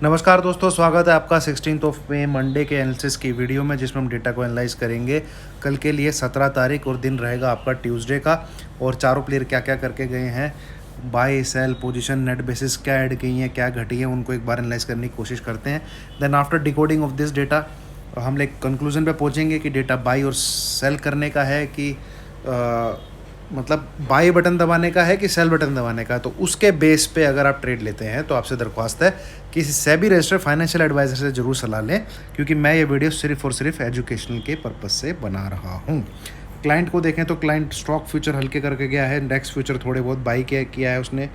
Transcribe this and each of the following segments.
नमस्कार दोस्तों, स्वागत है आपका 16 मई मंडे के एनालिसिस की वीडियो में, जिसमें हम डेटा को एनालाइज करेंगे कल के लिए 17 तारीख, और दिन रहेगा आपका ट्यूसडे का। और चारों प्लेयर क्या क्या करके गए हैं, buy sell position net basis क्या ऐड की हैं, क्या घटी है, उनको एक बार एनालाइज करने की कोशिश करते हैं। Then after decoding of this data हम एक कंक्लूजन पे पहुंचेंगे कि डेटा बाई और सेल करने का है कि मतलब बाई बटन दबाने का है कि सेल बटन दबाने का। तो उसके बेस पे अगर आप ट्रेड लेते हैं तो आपसे दरख्वास्त है कि सेबी रजिस्टर्ड फाइनेंशियल एडवाइजर से ज़रूर सलाह लें, क्योंकि मैं ये वीडियो सिर्फ और सिर्फ एजुकेशनल के पर्पज़ से बना रहा हूँ। क्लाइंट को देखें तो क्लाइंट स्टॉक फ्यूचर हल्के करके गया है, इंडेक्स फ्यूचर थोड़े बहुत बाई किया है उसने।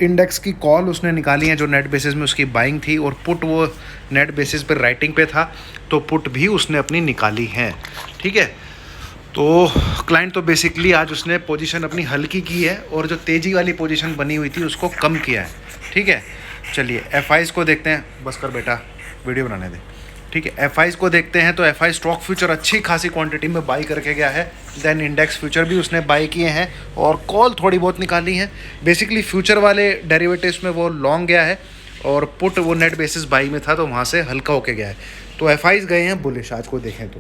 इंडेक्स की कॉल उसने निकाली है जो नेट बेसिस में उसकी बाइंग थी, और पुट वो नेट बेसिस पर राइटिंग पे था, तो पुट भी उसने अपनी निकाली है। ठीक है, तो क्लाइंट तो बेसिकली आज उसने पोजीशन अपनी हल्की की है, और जो तेज़ी वाली पोजीशन बनी हुई थी उसको कम किया है। ठीक है, चलिए एफआईज को देखते हैं। बस कर बेटा, वीडियो बनाने दे। ठीक है, एफआईज को देखते हैं तो एफआई स्टॉक फ्यूचर अच्छी खासी क्वांटिटी में बाई करके गया है। देन इंडेक्स फ्यूचर भी उसने बाई किए हैं, और कॉल थोड़ी बहुत निकाली हैं। बेसिकली फ्यूचर वाले डेरिवेटिव्स में वो लॉन्ग गया है, और पुट वो नेट बेसिस बाई में था तो वहाँ से हल्का होके गया है। तो एफआईज गए हैं बुलिश। आज को देखें तो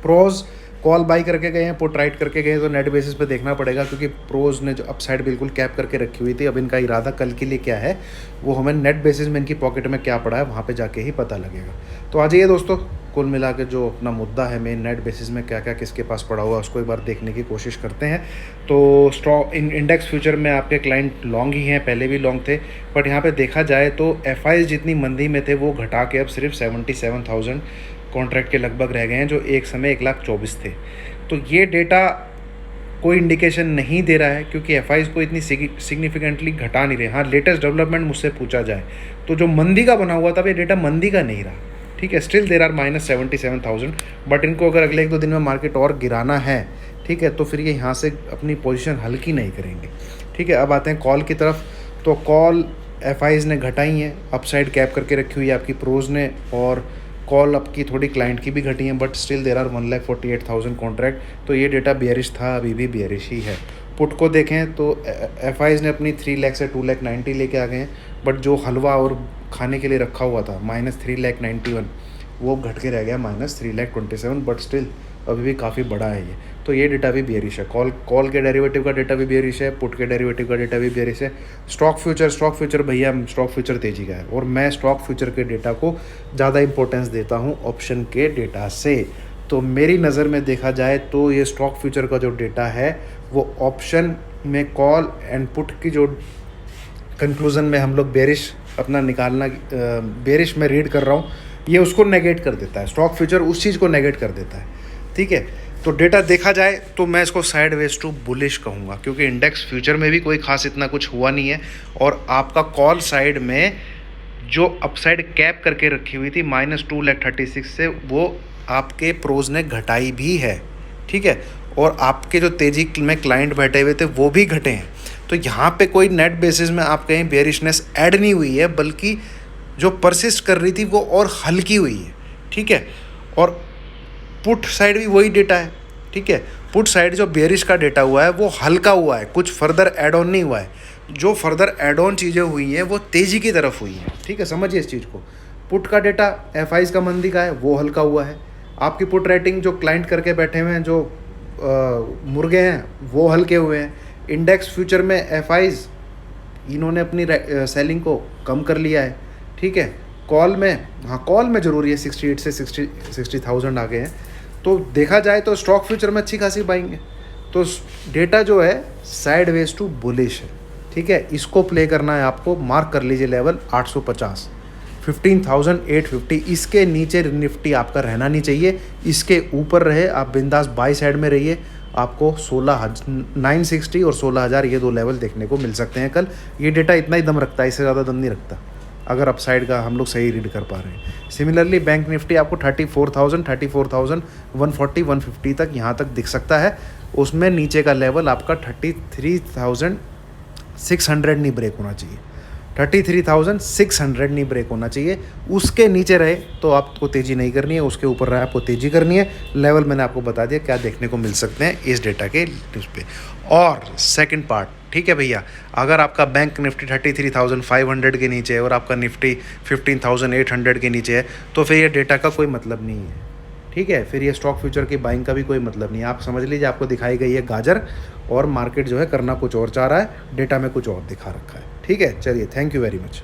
प्रोज कॉल बाई करके गए हैं, पुट राइट करके गए हैं, तो नेट बेसिस पे देखना पड़ेगा, क्योंकि प्रोज ने जो अपसाइड बिल्कुल कैप करके रखी हुई थी। अब इनका इरादा कल के लिए क्या है वो हमें नेट बेसिस में इनकी पॉकेट में क्या पड़ा है वहाँ पे जाके ही पता लगेगा। तो आ जाइए दोस्तों, कुल मिला के जो अपना मुद्दा है मेन, नेट बेसिस में क्या क्या किसके पास पड़ा हुआ है उसको एक बार देखने की कोशिश करते हैं। तो स्टॉक इंडेक्स फ्यूचर में आपके क्लाइंट लॉन्ग ही हैं, पहले भी लॉन्ग थे, बट यहाँ पर देखा जाए तो एफआई जितनी मंदी में थे वो घटा के अब सिर्फ 77,000 कॉन्ट्रैक्ट के लगभग रह गए हैं, जो एक समय 1,24,000 थे। तो ये डेटा कोई इंडिकेशन नहीं दे रहा है, क्योंकि एफआईज को इतनी सिग्निफिकेंटली घटा नहीं रहे। हाँ, लेटेस्ट डेवलपमेंट मुझसे पूछा जाए तो जो मंदी का बना हुआ था ये डेटा मंदी का नहीं रहा। ठीक है, स्टिल देर आर -77,000, बट इनको अगर अगले 1-2 दिन में मार्केट और गिराना है, ठीक है, तो फिर ये यहाँ से अपनी पोजीशन हल्की नहीं करेंगे। ठीक है, अब आते हैं कॉल की तरफ। तो कॉल एफआईज ने घटाई हैं, अपसाइड कैप करके रखी हुई है आपकी प्रोज ने, और कॉल आपकी थोड़ी क्लाइंट की भी घटी हैं, but still there are 1,48,000 contract. तो ये डेटा बेयरिश था, अभी भी बेयरिश ही है। पुट को देखें तो एफआईज ने अपनी 3 लाख से 2,90,000 लेके आ गए हैं, बट जो हलवा और खाने के लिए रखा हुआ था -3,91,000 वो घट के रह गया -3,27,000, बट स्टिल अभी भी काफ़ी बड़ा है ये। तो ये डेटा भी बेयरिश है। कॉल के डेरिवेटिव का डेटा भी बेयरिश है, पुट के डेरिवेटिव का डेटा भी बेयरिश है। स्टॉक फ्यूचर भैया, स्टॉक फ्यूचर तेजी का है, और मैं स्टॉक फ्यूचर के डेटा को ज़्यादा इंपॉर्टेंस देता हूँ ऑप्शन के डेटा से। तो मेरी नज़र में देखा जाए तो ये स्टॉक फ्यूचर का जो डेटा है वो ऑप्शन में कॉल एंड पुट की जो कंक्लूज़न में हम लोग बेयरिश अपना निकालना, बेयरिश में रीड कर रहा हूँ, ये उसको नेगेट कर देता है। स्टॉक फ्यूचर उस चीज़ को नेगेट कर देता है। ठीक है, तो डेटा देखा जाए तो मैं इसको साइडवेज टू बुलिश कहूँगा, क्योंकि इंडेक्स फ्यूचर में भी कोई खास इतना कुछ हुआ नहीं है, और आपका कॉल साइड में जो अपसाइड कैप करके रखी हुई थी -2,36,000 से, वो आपके प्रोज ने घटाई भी है। ठीक है, और आपके जो तेजी में क्लाइंट बैठे हुए थे वो भी घटे हैं। तो यहाँ पे कोई नेट बेसिस में आप कहीं बेयरिशनेस ऐड नहीं हुई है, बल्कि जो परसिस्ट कर रही थी वो और हल्की हुई है। ठीक है, और पुट साइड भी वही डेटा है। ठीक है, पुट साइड जो बेयरिश का डेटा हुआ है वो हल्का हुआ है, कुछ फर्दर एड ऑन नहीं हुआ है। जो फर्दर एड ऑन चीज़ें हुई हैं वो तेज़ी की तरफ हुई हैं। ठीक है, समझिए इस चीज़ को। पुट का डेटा एफआईज का मंदी का है, वो हल्का हुआ है। आपकी पुट राइटिंग जो क्लाइंट करके बैठे हुए हैं, जो मुर्गे हैं, वो हल्के हुए हैं। इंडेक्स फ्यूचर में एफआईज इन्होंने अपनी सेलिंग को कम कर लिया है। ठीक है, कॉल में, हाँ कॉल में ज़रूरी है 68 से 60,000 आ गए हैं। तो देखा जाए तो स्टॉक फ्यूचर में अच्छी खासी बाइंग है। तो डेटा जो है साइडवेज टू बुलिश है। ठीक है, इसको प्ले करना है आपको। मार्क कर लीजिए लेवल 850, 15,850। इसके नीचे निफ्टी आपका रहना नहीं चाहिए, इसके ऊपर रहे आप बिंदास बाई साइड में रहिए। आपको 960 और 16,000 ये 2 लेवल देखने को मिल सकते हैं कल। ये डेटा इतना ही दम रखता है, इससे ज़्यादा दम नहीं रखता, अगर अपसाइड का हम लोग सही रीड कर पा रहे हैं। सिमिलरली बैंक निफ्टी आपको 34,140, 150 तक यहाँ तक दिख सकता है। उसमें नीचे का लेवल आपका 33,600 नहीं ब्रेक होना चाहिए। 33,600 नहीं ब्रेक होना चाहिए, उसके नीचे रहे तो आपको तेज़ी नहीं करनी है, उसके ऊपर रहे आपको तेज़ी करनी है। लेवल मैंने आपको बता दिया क्या देखने को मिल सकते हैं इस डेटा के उस पे। और सेकंड पार्ट, ठीक है भैया, अगर आपका बैंक निफ्टी 33,500 के नीचे है और आपका निफ्टी 15,800 के नीचे है तो फिर ये डेटा का कोई मतलब नहीं है, ठीक है। फिर ये स्टॉक फ्यूचर की बाइंग का भी कोई मतलब नहीं है। आप समझ लीजिए आपको दिखाई गई है गाजर और मार्केट जो है करना कुछ और चाह रहा है, डेटा में कुछ और दिखा रखा है, ठीक है। चलिए, थैंक यू वेरी मच।